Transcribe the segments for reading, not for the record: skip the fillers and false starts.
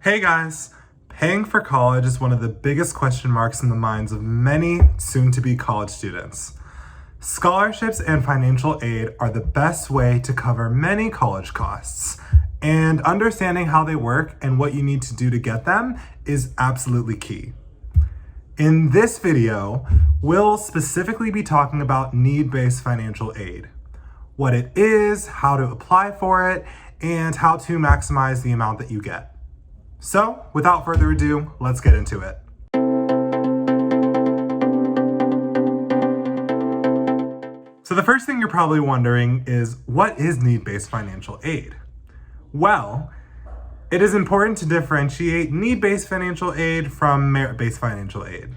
Hey guys! Paying for college is one of the biggest question marks in the minds of many soon-to-be college students. Scholarships and financial aid are the best way to cover many college costs, and understanding how they work and what you need to do to get them is absolutely key. In this video, we'll specifically be talking about need-based financial aid, what it is, how to apply for it, and how to maximize the amount that you get. So, without further ado, let's get into it. So the first thing you're probably wondering is, what is need-based financial aid? Well, it is important to differentiate need-based financial aid from merit-based financial aid.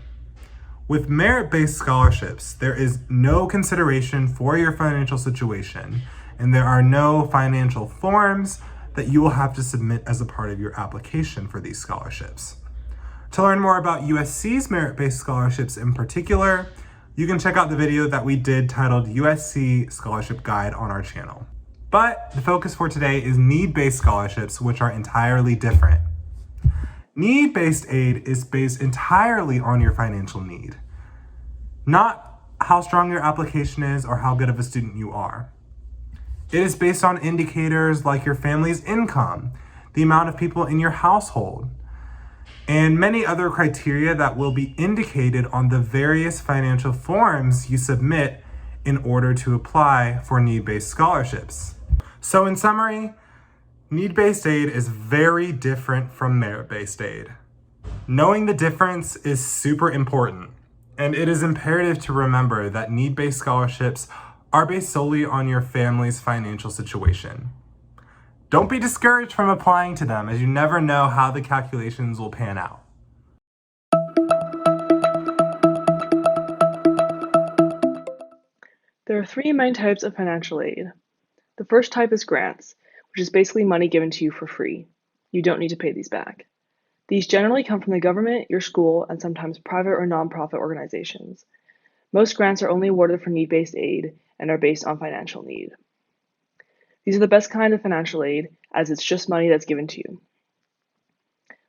With merit-based scholarships, there is no consideration for your financial situation, and there are no financial forms that you will have to submit as a part of your application for these scholarships. To learn more about USC's merit-based scholarships in particular, you can check out the video that we did titled USC Scholarship Guide on our channel. But the focus for today is need-based scholarships, which are entirely different. Need-based aid is based entirely on your financial need, not how strong your application is or how good of a student you are. It is based on indicators like your family's income, the amount of people in your household, and many other criteria that will be indicated on the various financial forms you submit in order to apply for need-based scholarships. So in summary, need-based aid is very different from merit-based aid. Knowing the difference is super important, and it is imperative to remember that need-based scholarships are based solely on your family's financial situation. Don't be discouraged from applying to them, as you never know how the calculations will pan out. There are three main types of financial aid. The first type is grants, which is basically money given to you for free. You don't need to pay these back. These generally come from the government, your school, and sometimes private or nonprofit organizations. Most grants are only awarded for need-based aid and are based on financial need. These are the best kind of financial aid, as it's just money that's given to you.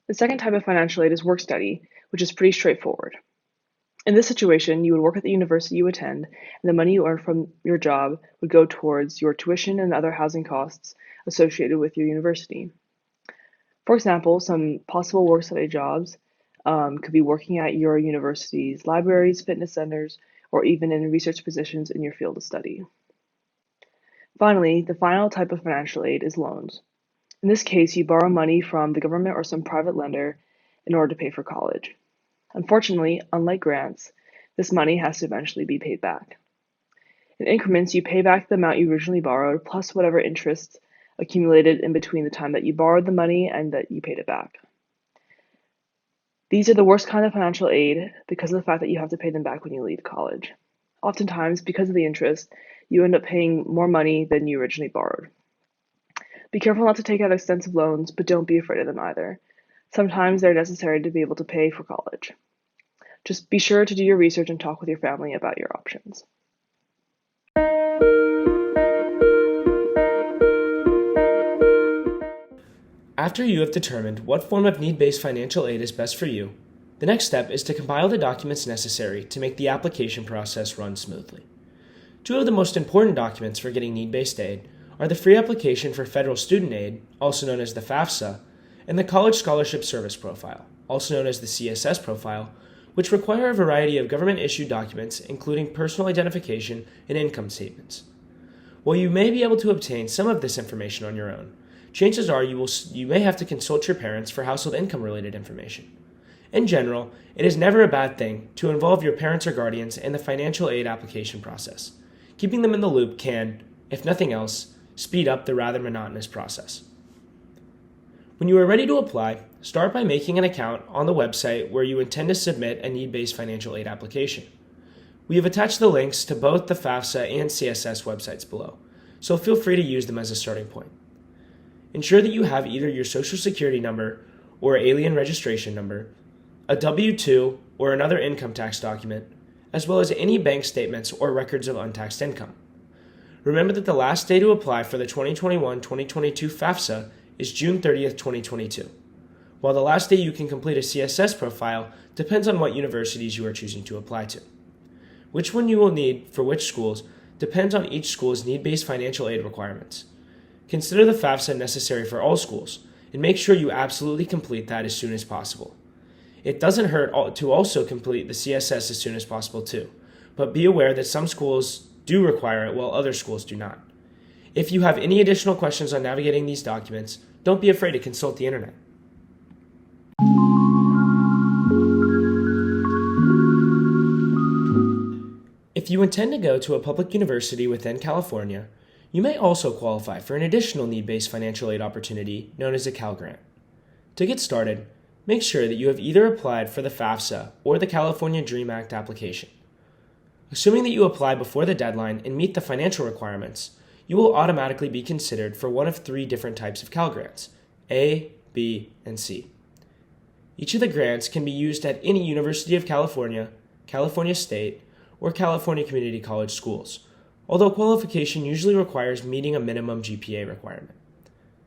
The second type of financial aid is work study, which is pretty straightforward. In this situation, you would work at the university you attend, and the money you earn from your job would go towards your tuition and other housing costs associated with your university. For example, some possible work study jobs could be working at your university's libraries, fitness centers, or even in research positions in your field of study. Finally, the final type of financial aid is loans. In this case, you borrow money from the government or some private lender in order to pay for college. Unfortunately, unlike grants, this money has to eventually be paid back. In increments, you pay back the amount you originally borrowed, plus whatever interest accumulated in between the time that you borrowed the money and that you paid it back. These are the worst kind of financial aid because of the fact that you have to pay them back when you leave college. Oftentimes, because of the interest, you end up paying more money than you originally borrowed. Be careful not to take out extensive loans, but don't be afraid of them either. Sometimes they're necessary to be able to pay for college. Just be sure to do your research and talk with your family about your options. After you have determined what form of need-based financial aid is best for you, the next step is to compile the documents necessary to make the application process run smoothly. Two of the most important documents for getting need-based aid are the free application for federal student aid, also known as the FAFSA, and the College Scholarship Service Profile, also known as the CSS Profile, which require a variety of government-issued documents, including personal identification and income statements. While you may be able to obtain some of this information on your own, chances are you may have to consult your parents for household income-related information. In general, it is never a bad thing to involve your parents or guardians in the financial aid application process. Keeping them in the loop can, if nothing else, speed up the rather monotonous process. When you are ready to apply, start by making an account on the website where you intend to submit a need-based financial aid application. We have attached the links to both the FAFSA and CSS websites below, so feel free to use them as a starting point. Ensure that you have either your Social Security number or alien registration number, a W-2 or another income tax document, as well as any bank statements or records of untaxed income. Remember that the last day to apply for the 2021-2022 FAFSA is June 30th, 2022. while the last day you can complete a CSS profile depends on what universities you are choosing to apply to. Which one you will need for which schools depends on each school's need-based financial aid requirements. Consider the FAFSA necessary for all schools, and make sure you absolutely complete that as soon as possible. It doesn't hurt to also complete the CSS as soon as possible too, but be aware that some schools do require it while other schools do not. If you have any additional questions on navigating these documents, don't be afraid to consult the internet. If you intend to go to a public university within California, you may also qualify for an additional need-based financial aid opportunity known as a Cal Grant. To get started, make sure that you have either applied for the FAFSA or the California DREAM Act application. Assuming that you apply before the deadline and meet the financial requirements, you will automatically be considered for one of 3 different types of Cal Grants, A, B, and C. Each of the grants can be used at any University of California, California State, or California Community College schools, although qualification usually requires meeting a minimum GPA requirement.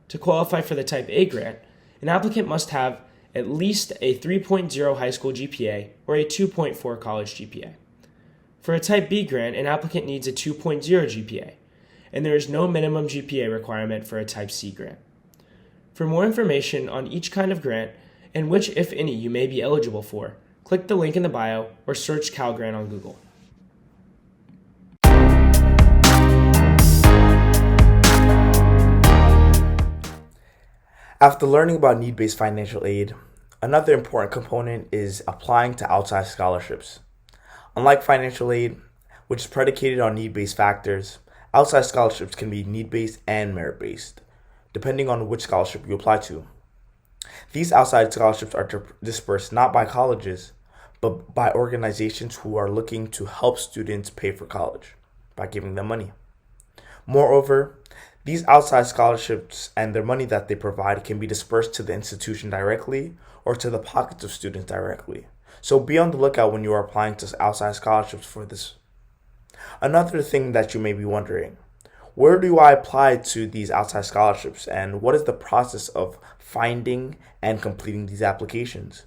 To qualify for the Type A grant, an applicant must have at least a 3.0 high school GPA or a 2.4 college GPA. For a Type B grant, an applicant needs a 2.0 GPA, and there is no minimum GPA requirement for a Type C grant. For more information on each kind of grant and which, if any, you may be eligible for, click the link in the bio or search Cal Grant on Google. After learning about need-based financial aid, another important component is applying to outside scholarships. Unlike financial aid, which is predicated on need-based factors, outside scholarships can be need-based and merit-based, depending on which scholarship you apply to. These outside scholarships are dispersed not by colleges, but by organizations who are looking to help students pay for college by giving them money. Moreover, these outside scholarships and the money that they provide can be dispersed to the institution directly or to the pockets of students directly. So be on the lookout when you are applying to outside scholarships for this. Another thing that you may be wondering, where do I apply to these outside scholarships and what is the process of finding and completing these applications?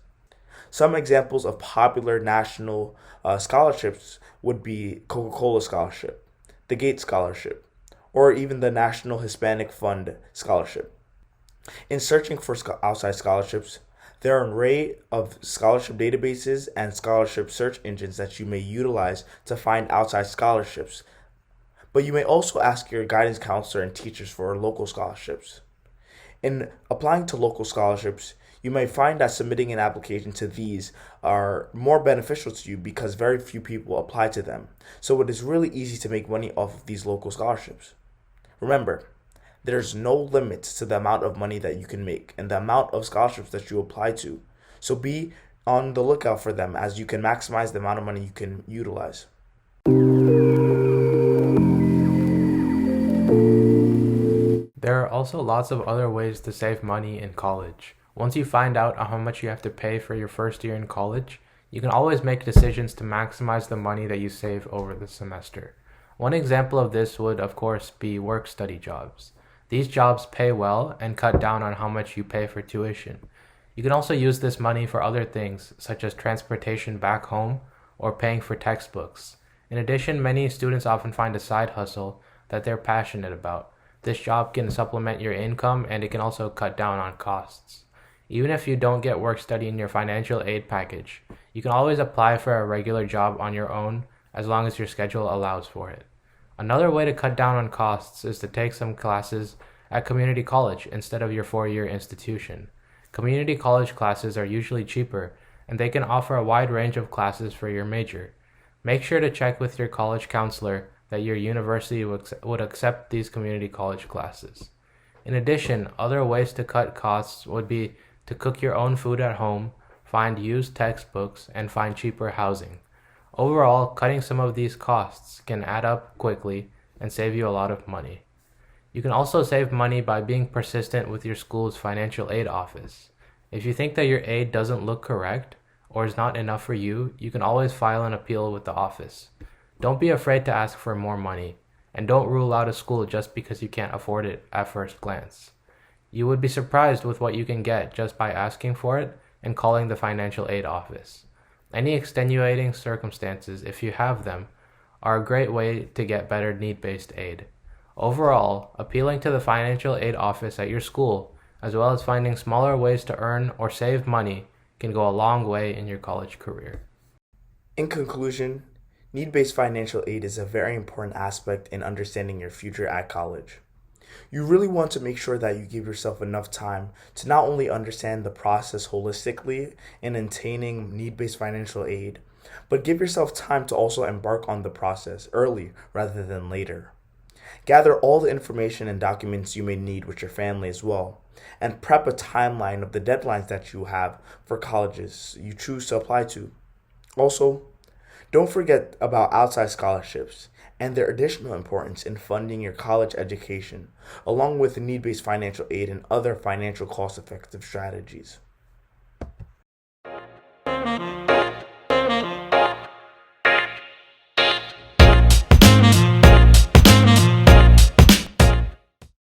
Some examples of popular national scholarships would be Coca-Cola Scholarship, the Gates Scholarship, or even the National Hispanic Fund Scholarship. In searching for outside scholarships, there are an array of scholarship databases and scholarship search engines that you may utilize to find outside scholarships. But you may also ask your guidance counselor and teachers for local scholarships. In applying to local scholarships, you may find that submitting an application to these are more beneficial to you because very few people apply to them. So it is really easy to make money off of these local scholarships. Remember, there's no limits to the amount of money that you can make and the amount of scholarships that you apply to. So be on the lookout for them as you can maximize the amount of money you can utilize. There are also lots of other ways to save money in college. Once you find out how much you have to pay for your first year in college, you can always make decisions to maximize the money that you save over the semester. One example of this would, of course, be work-study jobs. These jobs pay well and cut down on how much you pay for tuition. You can also use this money for other things, such as transportation back home or paying for textbooks. In addition, many students often find a side hustle that they're passionate about. This job can supplement your income and it can also cut down on costs. Even if you don't get work-study in your financial aid package, you can always apply for a regular job on your own as long as your schedule allows for it. Another way to cut down on costs is to take some classes at community college instead of your 4-year institution. Community college classes are usually cheaper, and they can offer a wide range of classes for your major. Make sure to check with your college counselor that your university would accept these community college classes. In addition, other ways to cut costs would be to cook your own food at home, find used textbooks, and find cheaper housing. Overall, cutting some of these costs can add up quickly and save you a lot of money. You can also save money by being persistent with your school's financial aid office. If you think that your aid doesn't look correct or is not enough for you, you can always file an appeal with the office. Don't be afraid to ask for more money, and don't rule out a school just because you can't afford it at first glance. You would be surprised with what you can get just by asking for it and calling the financial aid office. Any extenuating circumstances, if you have them, are a great way to get better need-based aid. Overall, appealing to the financial aid office at your school, as well as finding smaller ways to earn or save money, can go a long way in your college career. In conclusion, need-based financial aid is a very important aspect in understanding your future at college. You really want to make sure that you give yourself enough time to not only understand the process holistically in obtaining need-based financial aid, but give yourself time to also embark on the process early rather than later. Gather all the information and documents you may need with your family as well, and prep a timeline of the deadlines that you have for colleges you choose to apply to. Also, don't forget about outside scholarships and their additional importance in funding your college education, along with need-based financial aid and other financial cost-effective strategies.